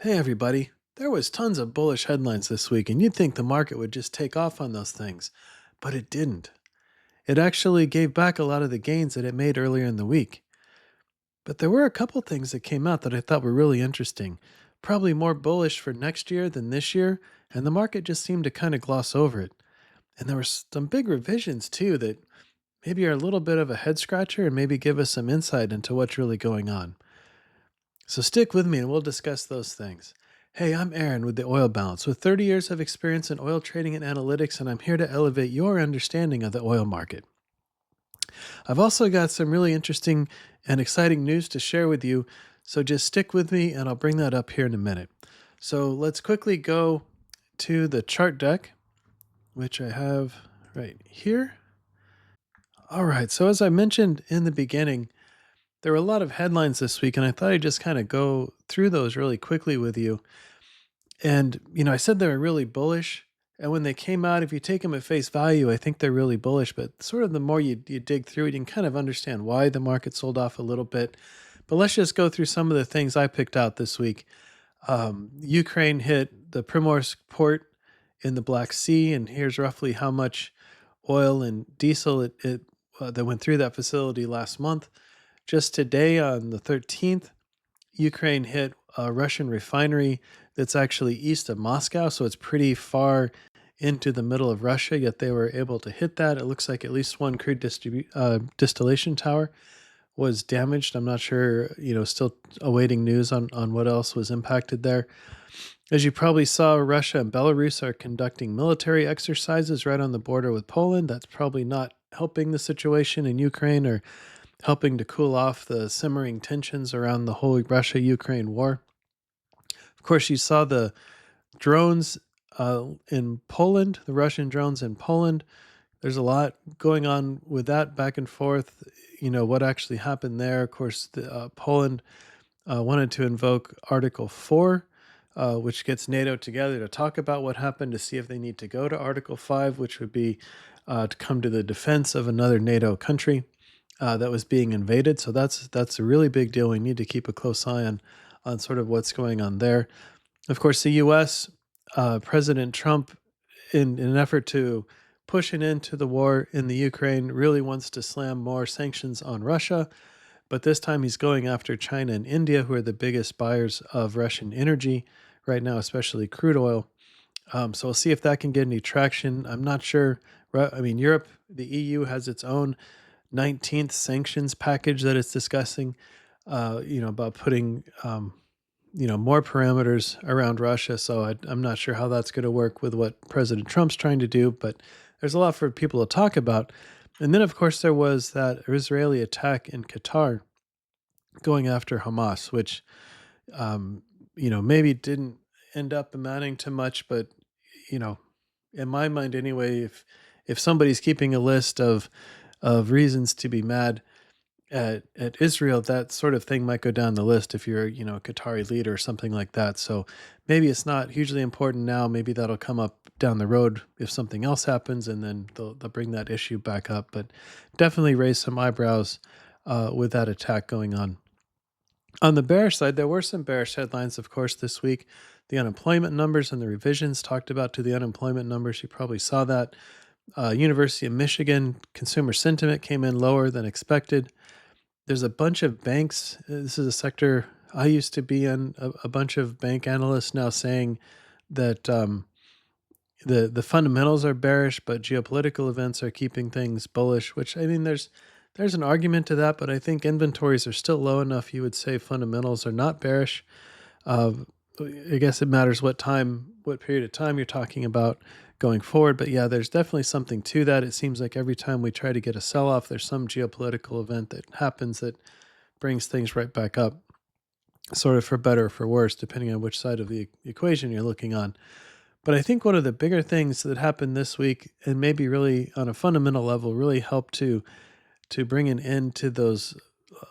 Hey everybody. There was tons of bullish headlines this week and you'd think the market would just take off on those things, but it didn't. It actually gave back a lot of the gains that it made earlier in the week. But there were a couple things that came out that I thought were really interesting. Probably more bullish for next year than this year, and the market just seemed to kind of gloss over it. And there were some big revisions too that maybe are a little bit of a head scratcher and maybe give us some insight into what's really going on. So stick with me and we'll discuss those things. Hey, I'm Aaron with the Oil Balance, with 30 years of experience in oil trading and analytics, and I'm here to elevate your understanding of the oil market. I've also got some really interesting and exciting news to share with you, so just stick with me and I'll bring that up here in a minute. So let's quickly go to the chart deck, which I have right here. All right, so as I mentioned in the beginning, there were a lot of headlines this week, and I thought I'd just kind of go through those really quickly with you. And, I said they were really bullish. And when they came out, if you take them at face value, I think they're really bullish. But sort of the more you dig through it, you can kind of understand why the market sold off a little bit. But let's just go through some of the things I picked out this week. Ukraine hit the Primorsk port in the Black Sea, and here's roughly how much oil and diesel that went through that facility last month. Just today, on the 13th, Ukraine hit a Russian refinery that's actually east of Moscow, so it's pretty far into the middle of Russia, yet they were able to hit that. It looks like at least one crude distillation tower was damaged. I'm not sure, still awaiting news on what else was impacted there. As you probably saw, Russia and Belarus are conducting military exercises right on the border with Poland. That's probably not helping the situation in Ukraine or helping to cool off the simmering tensions around the whole Russia Ukraine war. Of course, you saw the drones in Poland, the Russian drones in Poland. There's a lot going on with that back and forth. What actually happened there. Of course, Poland wanted to invoke Article 4, which gets NATO together to talk about what happened to see if they need to go to Article 5, which would be to come to the defense of another NATO country that was being invaded. So that's a really big deal. We need to keep a close eye on sort of what's going on there. Of course, the U.S. President Trump, in an effort to push an end to the war in the Ukraine, really wants to slam more sanctions on Russia. But this time he's going after China and India, who are the biggest buyers of Russian energy right now, especially crude oil. So we'll see if that can get any traction. I'm not sure. I mean, Europe, the EU has its own 19th sanctions package that it's discussing, about putting, more parameters around Russia. So I'm not sure how that's going to work with what President Trump's trying to do, but there's a lot for people to talk about. And then, of course, there was that Israeli attack in Qatar going after Hamas, which, maybe didn't end up amounting to much, but, you know, in my mind anyway, if somebody's keeping a list of reasons to be mad at Israel, that sort of thing might go down the list if you're, a Qatari leader or something like that. So maybe it's not hugely important now. Maybe that'll come up down the road if something else happens, and then they'll bring that issue back up. But definitely raise some eyebrows with that attack going on. On the bearish side, there were some bearish headlines, of course, this week. The unemployment numbers and the revisions talked about to the unemployment numbers. You probably saw that. University of Michigan consumer sentiment came in lower than expected. There's a bunch of banks. This is a sector I used to be in. A bunch of bank analysts now saying that the fundamentals are bearish, but geopolitical events are keeping things bullish. Which, I mean, there's an argument to that, but I think inventories are still low enough. You would say fundamentals are not bearish. Uh, I guess it matters what period of time you're talking about going forward. But yeah, there's definitely something to that. It seems like every time we try to get a sell off, there's some geopolitical event that happens that brings things right back up, sort of for better or for worse, depending on which side of the equation you're looking on. But I think one of the bigger things that happened this week, and maybe really on a fundamental level, really helped to bring an end to those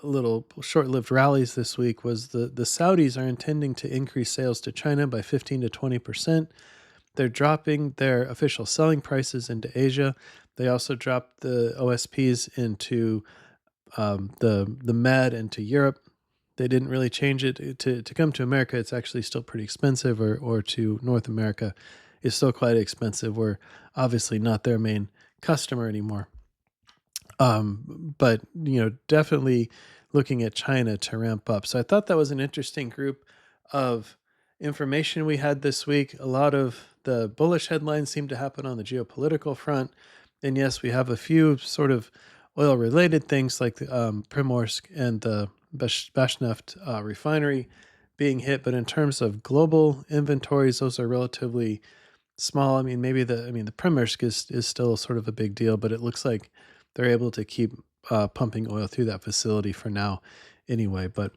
little short-lived rallies this week, was the Saudis are intending to increase sales to China by 15 to 20%. They're dropping their official selling prices into Asia. They also dropped the OSPs into the Med into Europe. They didn't really change it to come to America. It's actually still pretty expensive, or to North America is still quite expensive. We're obviously not their main customer anymore. But definitely looking at China to ramp up. So I thought that was an interesting group of information we had this week. A lot of the bullish headlines seem to happen on the geopolitical front. And yes, we have a few sort of oil related things like the Primorsk and the Bashneft refinery being hit. But in terms of global inventories, those are relatively small. I mean, maybe the Primorsk is still sort of a big deal, but it looks like they're able to keep pumping oil through that facility for now anyway. But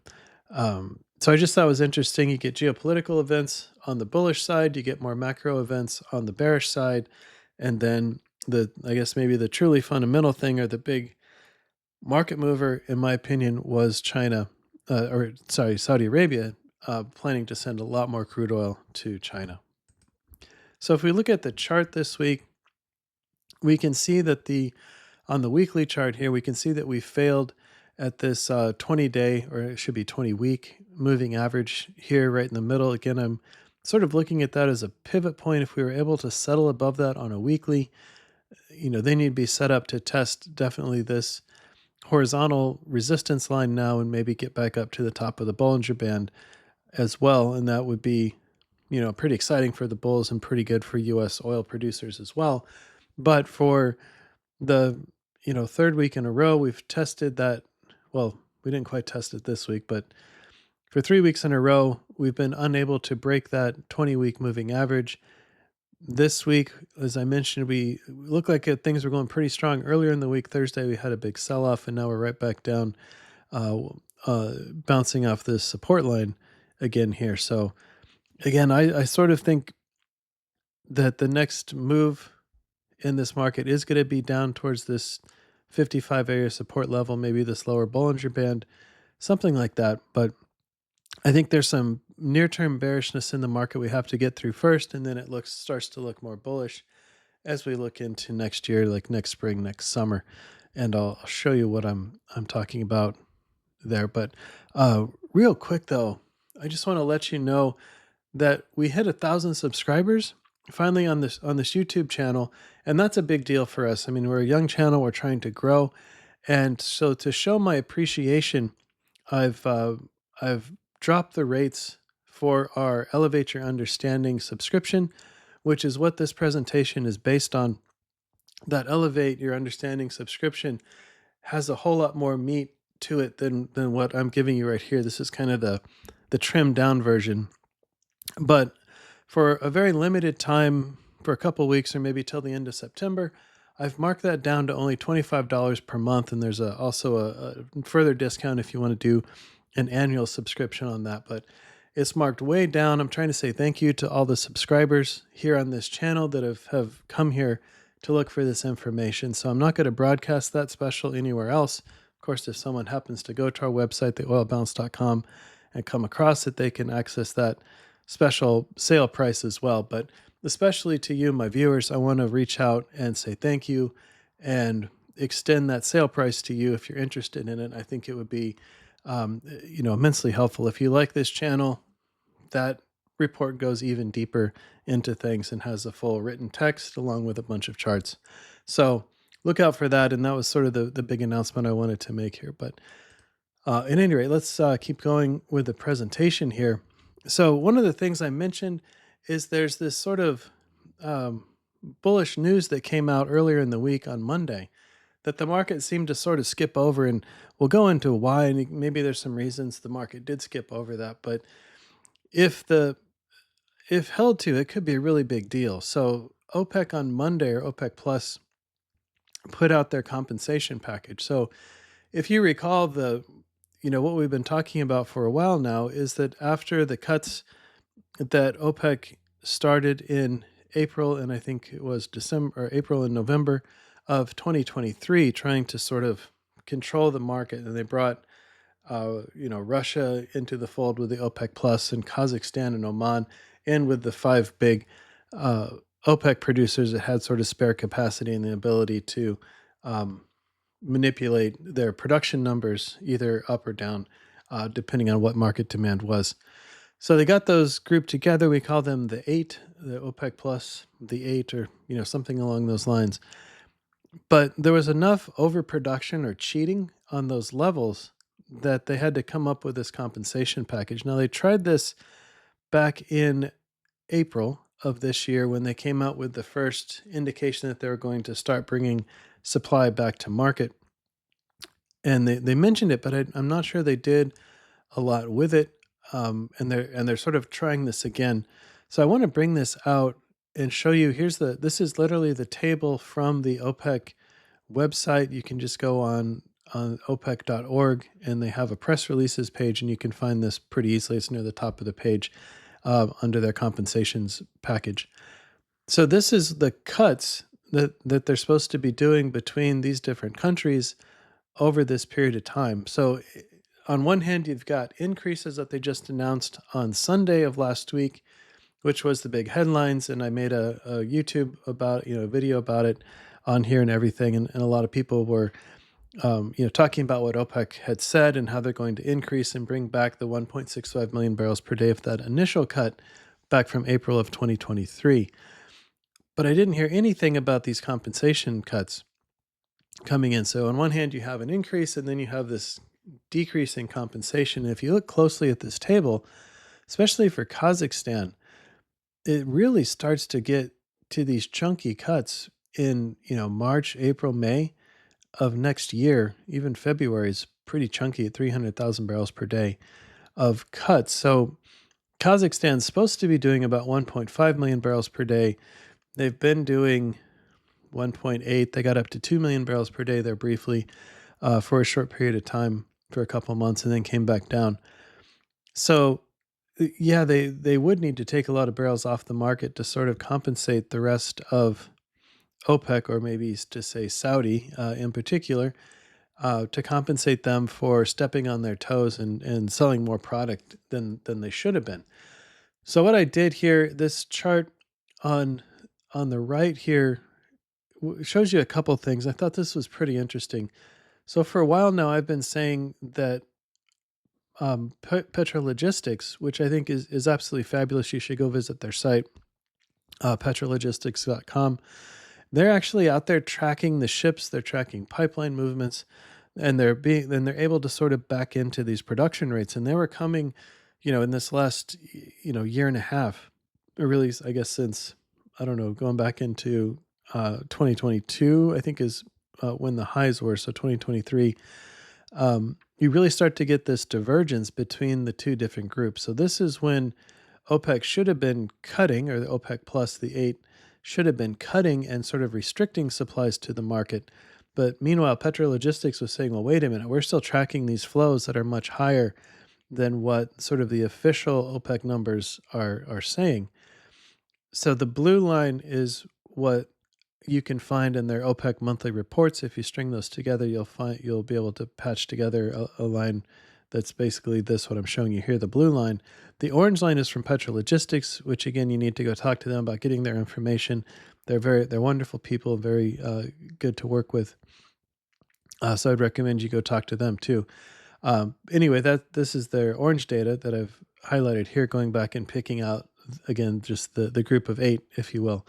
so I just thought it was interesting. You get geopolitical events on the bullish side, you get more macro events on the bearish side, and then I guess maybe the truly fundamental thing, or the big market mover, in my opinion, was Saudi Arabia, planning to send a lot more crude oil to China. So if we look at the chart this week, we can see that on the weekly chart here, we can see that we failed at this 20-day, or it should be 20-week moving average here right in the middle. Again, I'm sort of looking at that as a pivot point. If we were able to settle above that on a weekly, then you'd be set up to test definitely this horizontal resistance line now, and maybe get back up to the top of the Bollinger Band as well. And that would be, pretty exciting for the bulls and pretty good for U.S. oil producers as well. But for the, third week in a row, we've tested that. Well, we didn't quite test it this week, but for 3 weeks in a row, we've been unable to break that 20-week moving average. This week, as I mentioned, we look like things were going pretty strong earlier in the week. Thursday, we had a big sell-off, and now we're right back down, bouncing off this support line again here. So again, I sort of think that the next move in this market is going to be down towards this 55 area support level, maybe this lower Bollinger Band, something like that. But I think there's some near-term bearishness in the market we have to get through first, and then it starts to look more bullish as we look into next year, like next spring, next summer. And I'll show you what I'm talking about there. But real quick though, I just want to let you know that we hit 1,000 subscribers finally on this YouTube channel, and that's a big deal for us. I mean, we're a young channel, we're trying to grow, and so to show my appreciation, I've dropped the rates for our Elevate Your Understanding subscription, which is what this presentation is based on. That Elevate Your Understanding subscription has a whole lot more meat to it than what I'm giving you right here. This is kind of the trimmed down version. But for a very limited time, for a couple weeks or maybe till the end of September, I've marked that down to only $25 per month. And there's also a further discount if you want to do an annual subscription on that. But it's marked way down. I'm trying to say thank you to all the subscribers here on this channel that have come here to look for this information. So I'm not going to broadcast that special anywhere else. Of course, if someone happens to go to our website, theoilbounce.com, and come across it, they can access that special sale price as well. But especially to you, my viewers, I want to reach out and say thank you and extend that sale price to you if you're interested in it. I think it would be immensely helpful. If you like this channel, that report goes even deeper into things and has a full written text along with a bunch of charts. So look out for that. And that was sort of the big announcement I wanted to make here. But at any rate, let's keep going with the presentation here. So one of the things I mentioned is there's this sort of bullish news that came out earlier in the week on Monday that the market seemed to sort of skip over, and we'll go into why, and maybe there's some reasons the market did skip over that. But if held to, it could be a really big deal. So OPEC on Monday, or OPEC Plus, put out their compensation package. So if you recall, what we've been talking about for a while now is that after the cuts that OPEC started in April, and I think it was April and November of 2023, trying to sort of control the market, and they brought Russia into the fold with the OPEC Plus, and Kazakhstan and Oman in with the 5 big OPEC producers that had sort of spare capacity and the ability to manipulate their production numbers either up or down depending on what market demand was. So they got those grouped together. We call them the eight, the OPEC plus the eight, or something along those lines. But there was enough overproduction or cheating on those levels that they had to come up with this compensation package. Now they tried this back in April of this year when they came out with the first indication that they were going to start bringing supply back to market. And they mentioned it, but I'm not sure they did a lot with it. And they're sort of trying this again. So I want to bring this out and show you. This is literally the table from the OPEC website. You can just go on OPEC.org, and they have a press releases page, and you can find this pretty easily. It's near the top of the page under their compensations package. So this is the cuts that they're supposed to be doing between these different countries over this period of time. So on one hand, you've got increases that they just announced on Sunday of last week, which was the big headlines. And I made a YouTube about, a video about it on here and everything. And a lot of people were, talking about what OPEC had said and how they're going to increase and bring back the 1.65 million barrels per day of that initial cut back from April of 2023. But I didn't hear anything about these compensation cuts coming in. So on one hand, you have an increase, and then you have this decrease in compensation. And if you look closely at this table, especially for Kazakhstan, it really starts to get to these chunky cuts in, March, April, May of next year. Even February is pretty chunky at 300,000 barrels per day of cuts. So Kazakhstan's supposed to be doing about 1.5 million barrels per day. They've been doing 1.8. They got up to 2 million barrels per day there briefly for a short period of time, for a couple months, and then came back down. So yeah, they would need to take a lot of barrels off the market to sort of compensate the rest of OPEC, or maybe to say Saudi in particular, to compensate them for stepping on their toes and selling more product than they should have been. So what I did here, this chart on the right here shows you a couple things. I thought this was pretty interesting. So for a while now, I've been saying that Petrologistics, which I think is absolutely fabulous. You should go visit their site, petrologistics.com. They're actually out there tracking the ships. They're tracking pipeline movements, and they're able to sort of back into these production rates. And they were coming, in this last, year and a half, or really, I guess since, I don't know, going back into 2022, I think is when the highs were. So 2023, you really start to get this divergence between the two different groups. So this is when OPEC should have been cutting, or the OPEC plus the eight should have been cutting and sort of restricting supplies to the market. But meanwhile, Petrologistics was saying, well, wait a minute, we're still tracking these flows that are much higher than what sort of the official OPEC numbers are saying. So the blue line is what you can find in their OPEC monthly reports. If you string those together, you'll be able to patch together a line that's basically this, what I'm showing you here, the blue line. The orange line is from Petrologistics, which again, you need to go talk to them about getting their information. They're wonderful people, very good to work with. So I'd recommend you go talk to them too. Anyway, this is their orange data that I've highlighted here, going back and picking out, again, just the group of eight, if you will.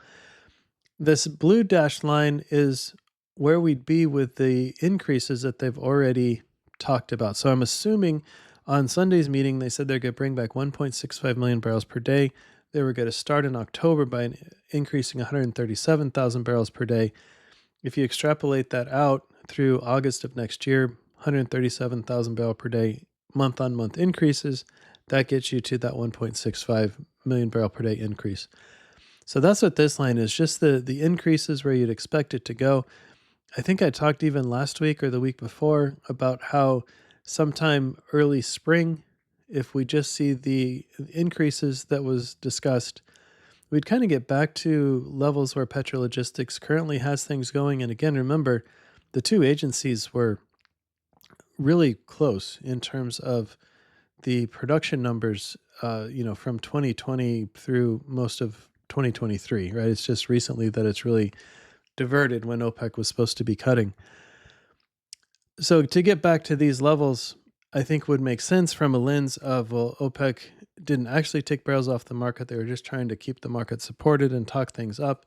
This blue dashed line is where we'd be with the increases that they've already talked about. So I'm assuming on Sunday's meeting, they said they're going to bring back 1.65 million barrels per day. They were going to start in October by increasing 137,000 barrels per day. If you extrapolate that out through August of next year, 137,000 barrel per day, month-on-month increases, that gets you to that 1.65 million barrel per day increase. So that's what this line is, just the increases where you'd expect it to go. I think I talked even last week or the week before about how sometime early spring, if we just see the increases that was discussed, we'd kind of get back to levels where Petrologistics currently has things going. And again, remember, the two agencies were really close in terms of the production numbers, from 2020 through most of 2023, right? It's just recently that it's really diverted when OPEC was supposed to be cutting. So to get back to these levels, I think would make sense from a lens of, well, OPEC didn't actually take barrels off the market. They were just trying to keep the market supported and talk things up.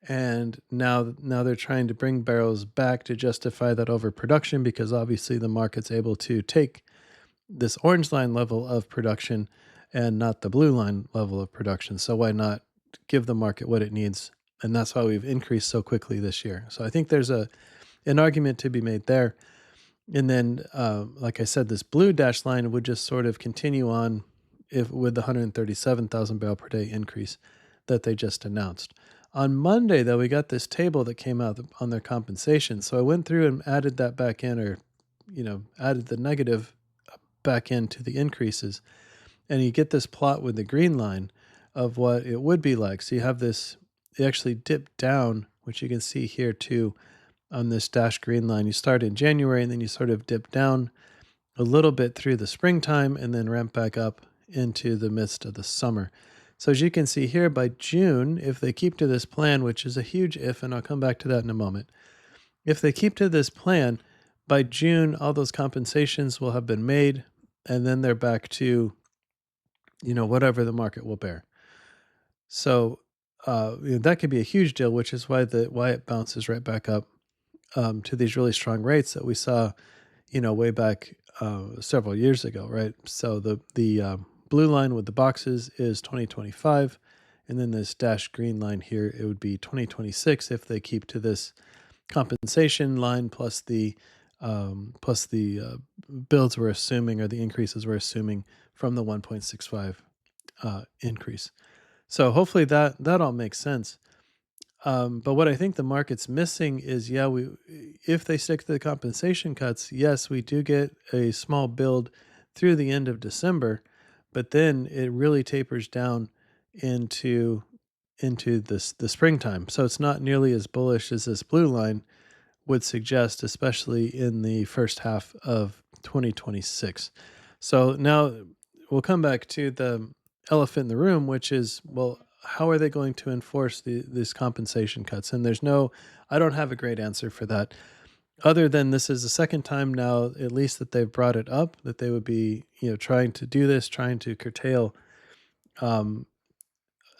And now they're trying to bring barrels back to justify that overproduction, because obviously the market's able to take this orange line level of production and not the blue line level of production. So why not give the market what it needs? And that's why we've increased so quickly this year. So I think there's an argument to be made there. And then, like I said, this blue dash line would just sort of continue on if with the 137,000 barrel per day increase that they just announced. On Monday, though, we got this table that came out on their compensation. So I went through and added that back in, or, added the negative back into the increases. And you get this plot with the green line of what it would be like. So you have this, it actually dipped down, which you can see here too on this dash green line. You start in January and then you sort of dip down a little bit through the springtime and then ramp back up into the midst of the summer. So as you can see here, by June, if they keep to this plan, which is a huge if, and I'll come back to that in a moment, if they keep to this plan, by June, all those compensations will have been made, and then they're back to, whatever the market will bear. So that could be a huge deal, which is why it bounces right back up to these really strong rates that we saw, way back several years ago, right? So the blue line with the boxes is 2025, and then this dashed green line here, it would be 2026 if they keep to this compensation line plus the builds we're assuming, or the increases we're assuming from the 1.65 increase. So hopefully that all makes sense. But what I think the market's missing is, if they stick to the compensation cuts, yes, we do get a small build through the end of December, but then it really tapers down into the springtime. So it's not nearly as bullish as this blue line would suggest, especially in the first half of 2026. So now we'll come back to the elephant in the room, which is, well, how are they going to enforce these compensation cuts? And I don't have a great answer for that, other than this is the second time now, at least, that they've brought it up, that they would be, trying to do this, trying to curtail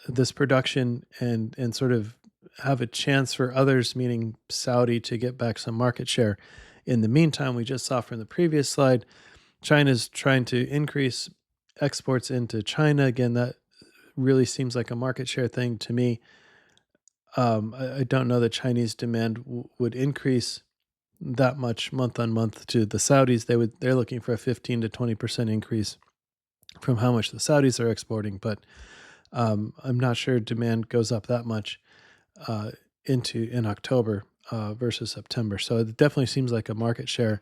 this production and sort of have a chance for others, meaning Saudi, to get back some market share. In the meantime, we just saw from the previous slide, China's trying to increase exports into China. Again, that really seems like a market share thing to me. I don't know that Chinese demand would increase that much month on month to the Saudis. They're looking for a 15 to 20% increase from how much the Saudis are exporting, but I'm not sure demand goes up that much in October versus September. So it definitely seems like a market share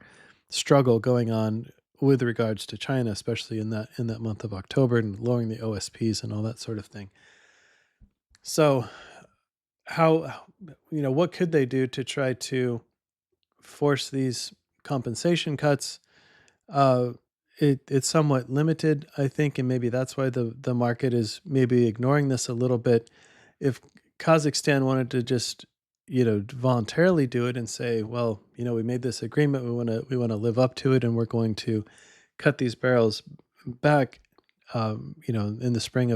struggle going on with regards to China, especially in that month of October, and lowering the OSPs and all that sort of thing. So what could they do to try to force these compensation cuts? It's somewhat limited, I think, and maybe that's why the market is maybe ignoring this a little bit. If Kazakhstan wanted to just voluntarily do it and say, well, we made this agreement, we want to live up to it, and we're going to cut these barrels back, in the spring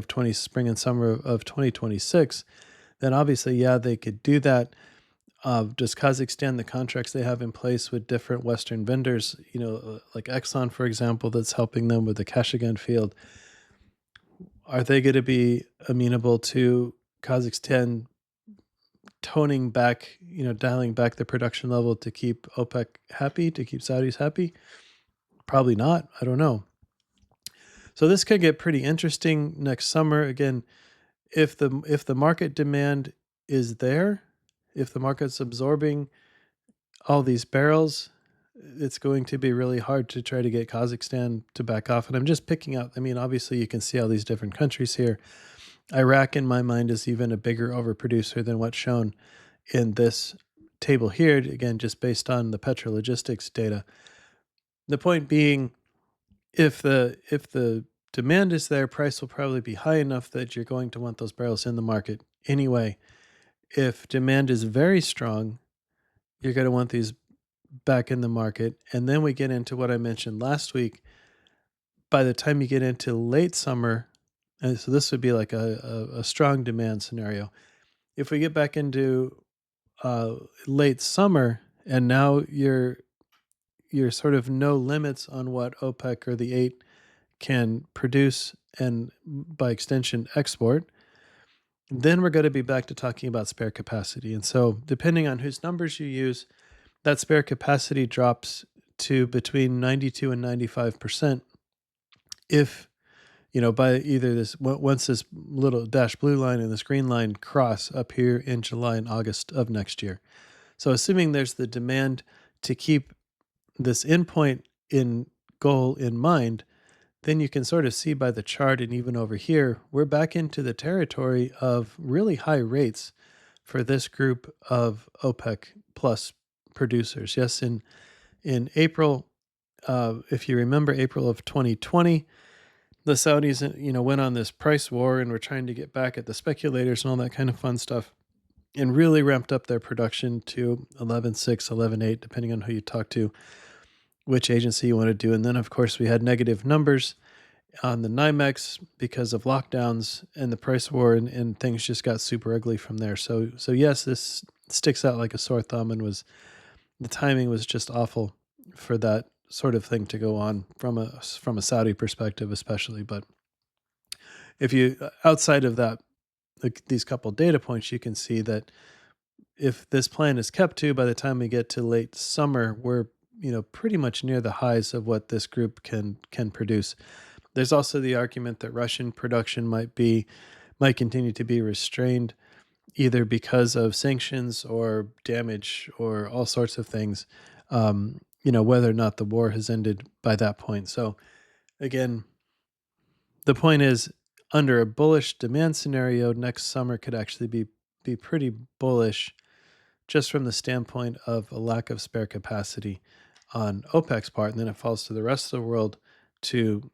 and summer of 2026, then obviously, they could do that. Does Kazakhstan, the contracts they have in place with different Western vendors, like Exxon, for example, that's helping them with the Kashagan field, are they going to be amenable to Kazakhstan toning back, dialing back the production level to keep OPEC happy, to keep Saudis happy? Probably not. I don't know. So this could get pretty interesting next summer. Again, if the market demand is there, if the market's absorbing all these barrels, it's going to be really hard to try to get Kazakhstan to back off. And I'm just picking out, obviously you can see all these different countries here. Iraq, in my mind, is even a bigger overproducer than what's shown in this table here, again, just based on the petrologistics data. The point being, if the demand is there, price will probably be high enough that you're going to want those barrels in the market anyway. If demand is very strong, you're going to want these back in the market. And then we get into what I mentioned last week. By the time you get into late summer, and so this would be like a strong demand scenario. If we get back into late summer, and now you're sort of no limits on what OPEC or the eight can produce and by extension export, then we're going to be back to talking about spare capacity. And so depending on whose numbers you use, that spare capacity drops to between 92 and 95% if, by either once this little dash blue line and this green line cross up here in July and August of next year. So assuming there's the demand to keep this endpoint in goal in mind, then you can sort of see by the chart and even over here, we're back into the territory of really high rates for this group of OPEC plus producers. Yes, in April, if you remember April of 2020, the Saudis, went on this price war and were trying to get back at the speculators and all that kind of fun stuff, and really ramped up their production to 11.6, 11.8, depending on who you talk to, which agency you want to do. And then, of course, we had negative numbers on the NYMEX because of lockdowns and the price war, and things just got super ugly from there. So yes, this sticks out like a sore thumb, and the timing was just awful for that sort of thing to go on from a Saudi perspective, especially. But if you outside of that, like these couple data points, you can see that if this plan is kept to, by the time we get to late summer, we're pretty much near the highs of what this group can produce. There's also the argument that Russian production might continue to be restrained, either because of sanctions or damage or all sorts of things, whether or not the war has ended by that point. So again, the point is, under a bullish demand scenario, next summer could actually be pretty bullish just from the standpoint of a lack of spare capacity on OPEC's part. And then it falls to the rest of the world to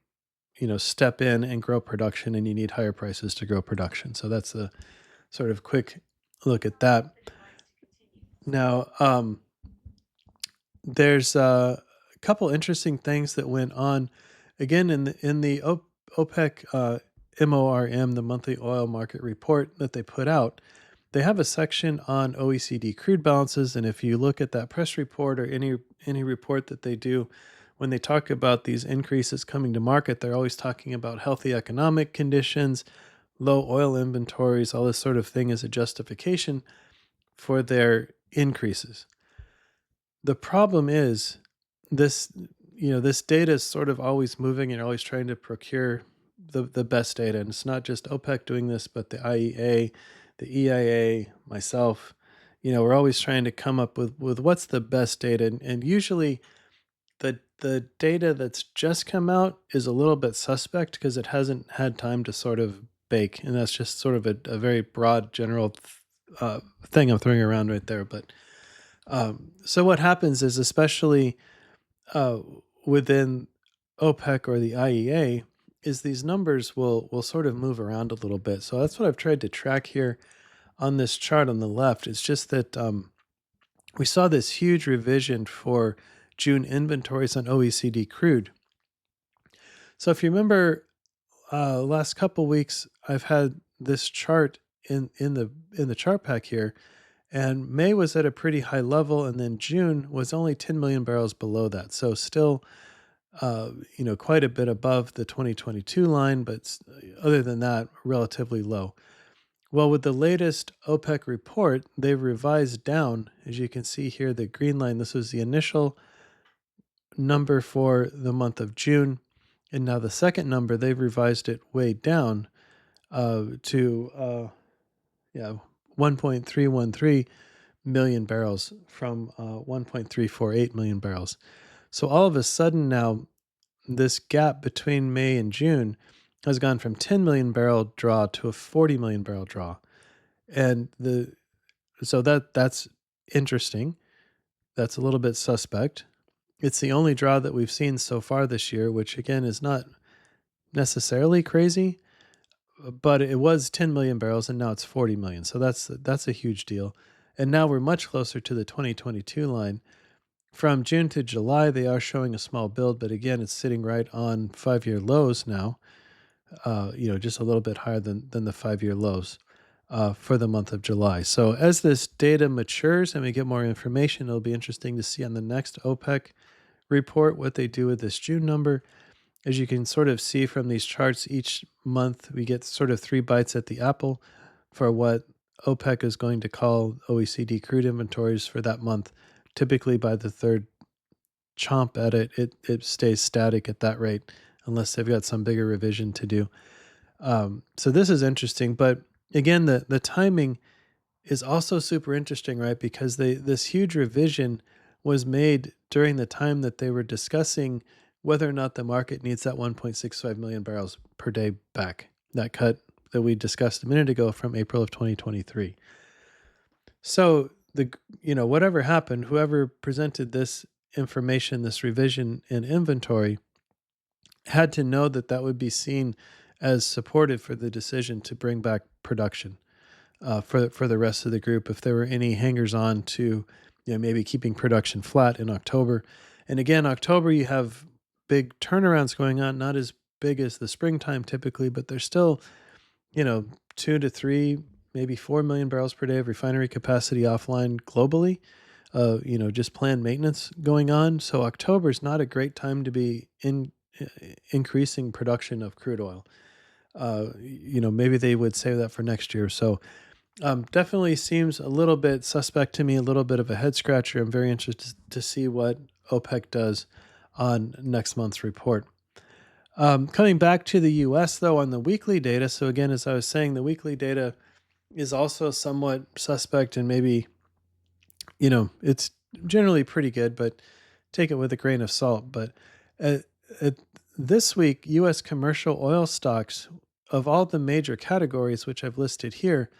step in and grow production, and you need higher prices to grow production. So that's a sort of quick look at that. Now, there's a couple interesting things that went on again in the OPEC MORM, the monthly oil market report that they put out. They have a section on OECD crude balances, and if you look at that press report or any report that they do, when they talk about these increases coming to market, they're always talking about healthy economic conditions, low oil inventories, all this sort of thing as a justification for their increases. The problem is this data is sort of always moving, and you're always trying to procure the best data. And it's not just OPEC doing this, but the IEA, the EIA, myself, we're always trying to come up with what's the best data. And usually the data that's just come out is a little bit suspect because it hasn't had time to sort of bake. And that's just sort of a very broad general thing I'm throwing around right there. But so what happens is, especially within OPEC or the IEA, is these numbers will sort of move around a little bit. So that's what I've tried to track here on this chart on the left. It's just that we saw this huge revision for June inventories on OECD crude. So if you remember, last couple weeks, I've had this chart in the chart pack here, and May was at a pretty high level, and then June was only 10 million barrels below that. So still, quite a bit above the 2022 line, but other than that, relatively low. Well, with the latest OPEC report, they've revised down, as you can see here, the green line. This was the initial number for the month of June, and now the second number, they've revised it way down to 1.313 million barrels from 1.348 million barrels. So all of a sudden now, this gap between May and June has gone from 10 million barrel draw to a 40 million barrel draw. And so that's interesting. That's a little bit suspect. It's the only draw that we've seen so far this year, which again is not necessarily crazy, but it was 10 million barrels and now it's 40 million. So that's a huge deal. And now we're much closer to the 2022 line, From June to July, they are showing a small build, but again, it's sitting right on 5-year lows now. Just a little bit higher than the 5-year lows for the month of July. So as this data matures and we get more information, it'll be interesting to see on the next OPEC report what they do with this June number. As you can sort of see from these charts, each month we get sort of 3 bites at the apple for what OPEC is going to call OECD crude inventories for that month. Typically by the third chomp at it, it stays static at that rate unless they've got some bigger revision to do. So this is interesting, but again, the timing is also super interesting, right? Because this huge revision was made during the time that they were discussing whether or not the market needs that 1.65 million barrels per day back. That cut that we discussed a minute ago from April of 2023. So whatever happened, whoever presented this information, this revision in inventory, had to know that that would be seen as supportive for the decision to bring back production for the rest of the group. If there were any hangers on to maybe keeping production flat in October, and again, October you have big turnarounds going on, not as big as the springtime typically, but there's still 2 to 3, maybe 4 million barrels per day of refinery capacity offline globally. Just planned maintenance going on. So October is not a great time to be increasing production of crude oil. Maybe they would save that for next year. So definitely seems a little bit suspect to me, a little bit of a head scratcher. I'm very interested to see what OPEC does on next month's report. Coming back to the US, though, on the weekly data. So again, as I was saying, the weekly data is also somewhat suspect, and maybe, it's generally pretty good, but take it with a grain of salt. But uh, this week, US commercial oil stocks, of all the major categories, which I've listed here,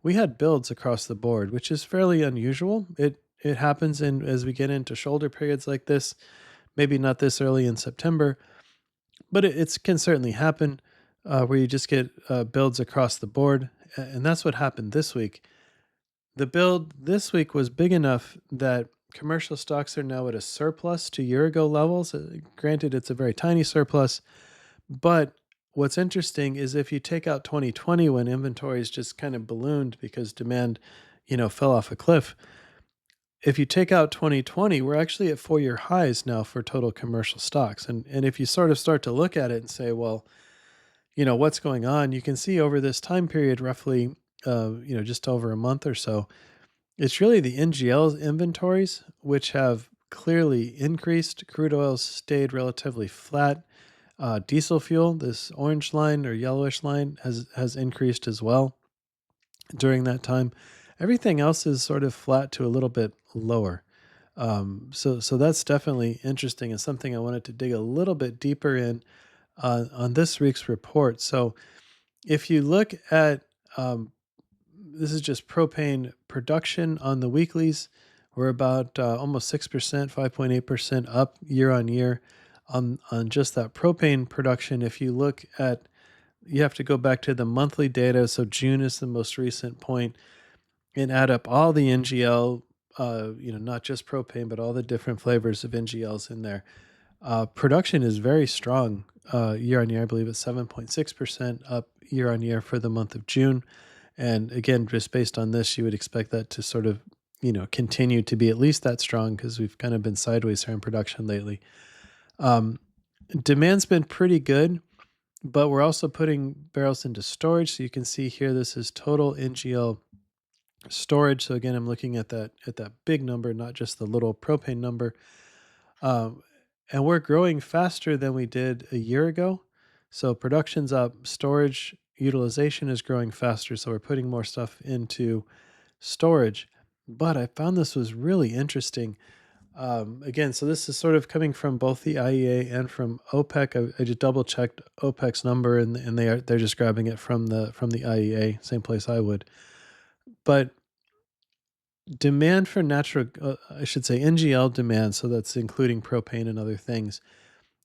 we had builds across the board, which is fairly unusual. It happens as we get into shoulder periods like this, maybe not this early in September, but it can certainly happen where you just get builds across the board. And that's what happened this week. The build this week was big enough that commercial stocks are now at a surplus to year ago levels. Granted, it's a very tiny surplus, but what's interesting is if you take out 2020 when inventories just kind of ballooned because demand, fell off a cliff. If you take out 2020, we're actually at 4-year highs now for total commercial stocks. And if you sort of start to look at it and say, well, what's going on, you can see over this time period, roughly, just over a month or so, it's really the NGL inventories, which have clearly increased. Crude oil stayed relatively flat. Diesel fuel, this orange line or yellowish line, has increased as well during that time. Everything else is sort of flat to a little bit lower. So that's definitely interesting and something I wanted to dig a little bit deeper in on this week's report. So if you look at this is just propane production on the weeklies, we're about almost 6%, 5.8% up year on year on just that propane production. If you look at, you have to go back to the monthly data. So June is the most recent point, and add up all the NGL, not just propane, but all the different flavors of NGLs in there. Production is very strong year on year. I believe it's 7.6% up year on year for the month of June. And again, just based on this, you would expect that to sort of, continue to be at least that strong because we've kind of been sideways here in production lately. Demand's been pretty good, but we're also putting barrels into storage. So you can see here, this is total NGL storage. So again, I'm looking at that big number, not just the little propane number. And we're growing faster than we did a year ago. So production's up, storage utilization is growing faster. So we're putting more stuff into storage. But I found this was really interesting. Again, so this is sort of coming from both the IEA and from OPEC. I just double checked OPEC's number, and they're just grabbing it from the IEA, same place I would. But demand for NGL demand, so that's including propane and other things.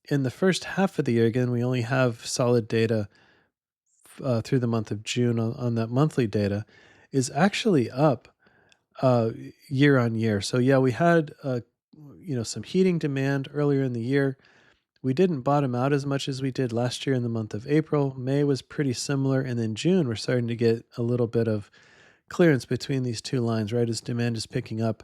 In the first half of the year, again, we only have solid data through the month of June on that monthly data, is actually up year on year. So yeah, we had some heating demand earlier in the year. We didn't bottom out as much as we did last year in the month of April. May was pretty similar, and then June we're starting to get a little bit of clearance between these two lines, right? As demand is picking up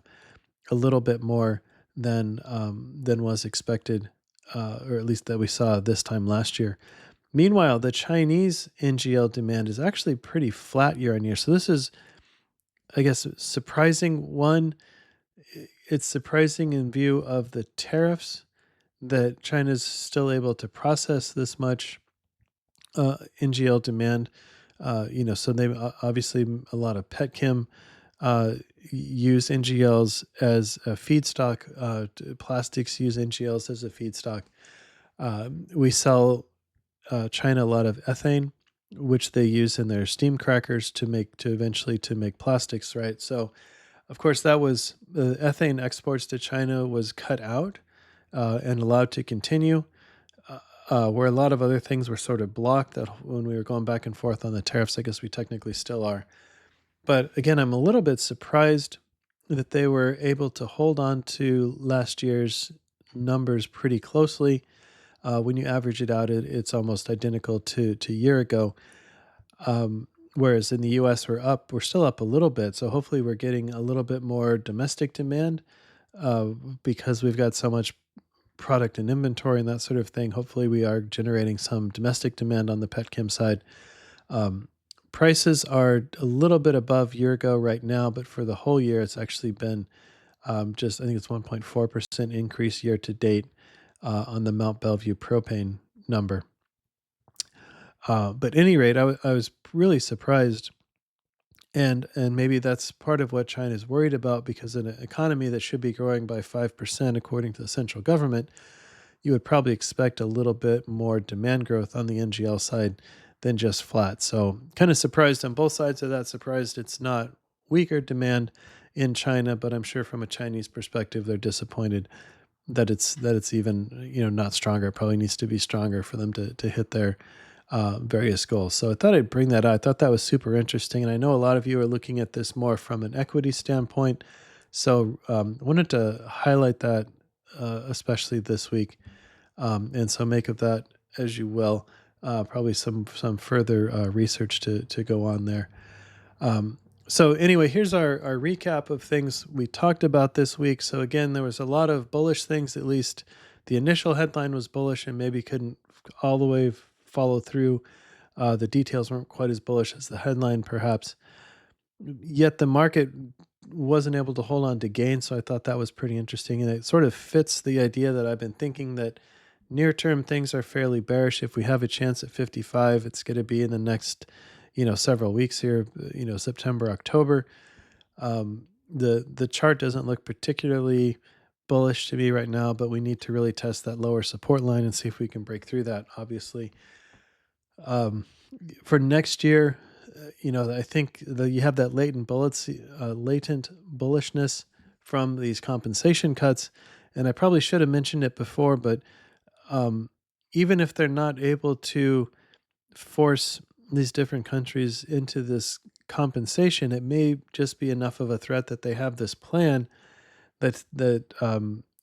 a little bit more than was expected, or at least that we saw this time last year. Meanwhile, the Chinese NGL demand is actually pretty flat year on year. So this is, I guess, surprising. One, it's surprising in view of the tariffs that China's still able to process this much NGL demand. So they obviously a lot of petchem use NGLs as a feedstock. Plastics use NGLs as a feedstock. We sell China a lot of ethane, which they use in their steam crackers to eventually make plastics. Right. So, of course, that was ethane exports to China was cut out and allowed to continue. Where a lot of other things were sort of blocked, that when we were going back and forth on the tariffs, I guess we technically still are. But again, I'm a little bit surprised that they were able to hold on to last year's numbers pretty closely. When you average it out, it's almost identical to a year ago. Whereas in the U.S., we're still up a little bit. So hopefully we're getting a little bit more domestic demand because we've got so much product and inventory and that sort of thing. Hopefully we are generating some domestic demand on the petchem side. Prices are a little bit above year ago right now, but for the whole year, it's actually been I think it's 1.4% increase year to date on the Mount Belvieu propane number. But at any rate, I was really surprised. And maybe that's part of what China is worried about, because in an economy that should be growing by 5%, according to the central government, you would probably expect a little bit more demand growth on the NGL side than just flat. So kind of surprised on both sides of that. Surprised it's not weaker demand in China, but I'm sure from a Chinese perspective, they're disappointed that it's even not stronger. It probably needs to be stronger for them to hit their various goals. So I thought I'd bring that out. I thought that was super interesting, and I know a lot of you are looking at this more from an equity standpoint. So wanted to highlight that especially this week, and so make of that as you will. Probably some further research to go on there. So anyway, here's our recap of things we talked about this week. So again, there was a lot of bullish things. At least the initial headline was bullish and maybe couldn't all the way follow through. The details weren't quite as bullish as the headline, perhaps. Yet the market wasn't able to hold on to gains, so I thought that was pretty interesting. And it sort of fits the idea that I've been thinking, that near-term things are fairly bearish. If we have a chance at 55, it's going to be in the next several weeks here, September, October. The chart doesn't look particularly bullish to me right now, but we need to really test that lower support line and see if we can break through that, obviously. For next year, I think you have that latent bullishness from these compensation cuts. And I probably should have mentioned it before, but even if they're not able to force these different countries into this compensation, it may just be enough of a threat that they have this plan that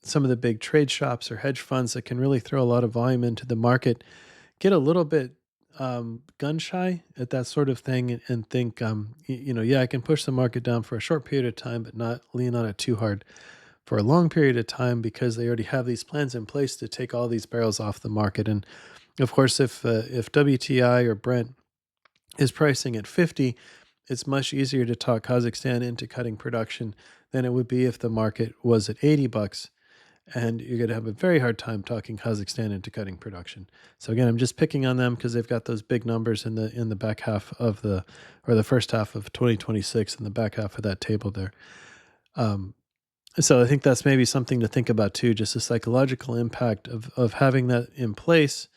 some of the big trade shops or hedge funds that can really throw a lot of volume into the market get a little bit gun shy at that sort of thing and think, I can push the market down for a short period of time, but not lean on it too hard for a long period of time, because they already have these plans in place to take all these barrels off the market. And of course, if WTI or Brent is pricing at 50, it's much easier to talk Kazakhstan into cutting production than it would be if the market was at $80. And you're going to have a very hard time talking Kazakhstan into cutting production. So again, I'm just picking on them because they've got those big numbers in the back half of the first half of 2026 in the back half of that table there. So I think that's maybe something to think about too, just the psychological impact of having that in place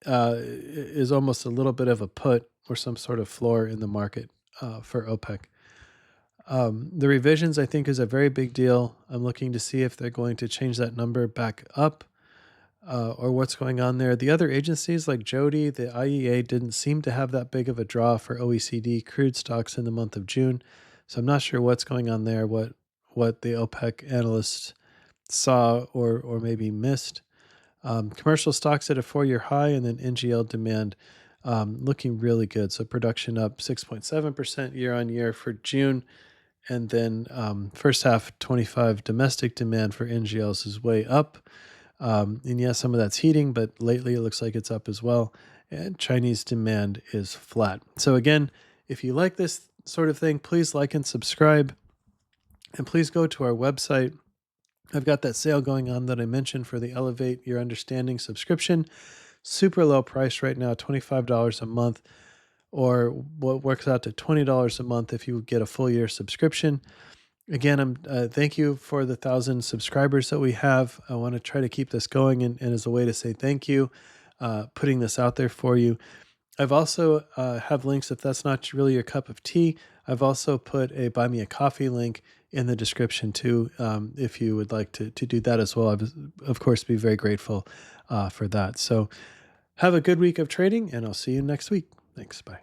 is almost a little bit of a put or some sort of floor in the market for OPEC. The revisions, I think, is a very big deal. I'm looking to see if they're going to change that number back up or what's going on there. The other agencies like Jody, the IEA, didn't seem to have that big of a draw for OECD crude stocks in the month of June. So I'm not sure what's going on there, what the OPEC analysts saw or maybe missed. Commercial stocks at a 4-year high, and then NGL demand looking really good. So production up 6.7% year on year for June. And then first half 25 domestic demand for NGLs is way up. And yes, some of that's heating, but lately it looks like it's up as well. And Chinese demand is flat. So again, if you like this sort of thing, please like and subscribe. And please go to our website. I've got that sale going on that I mentioned for the Elevate Your Understanding subscription. Super low price right now, $25 a month, or what works out to $20 a month if you get a full year subscription. Again, thank you for the 1,000 subscribers that we have. I want to try to keep this going, and as a way to say thank you, putting this out there for you. I've also have links if that's not really your cup of tea. I've also put a buy me a coffee link in the description too, if you would like to do that as well. I would, of course, be very grateful for that. So have a good week of trading, and I'll see you next week. Thanks. Bye.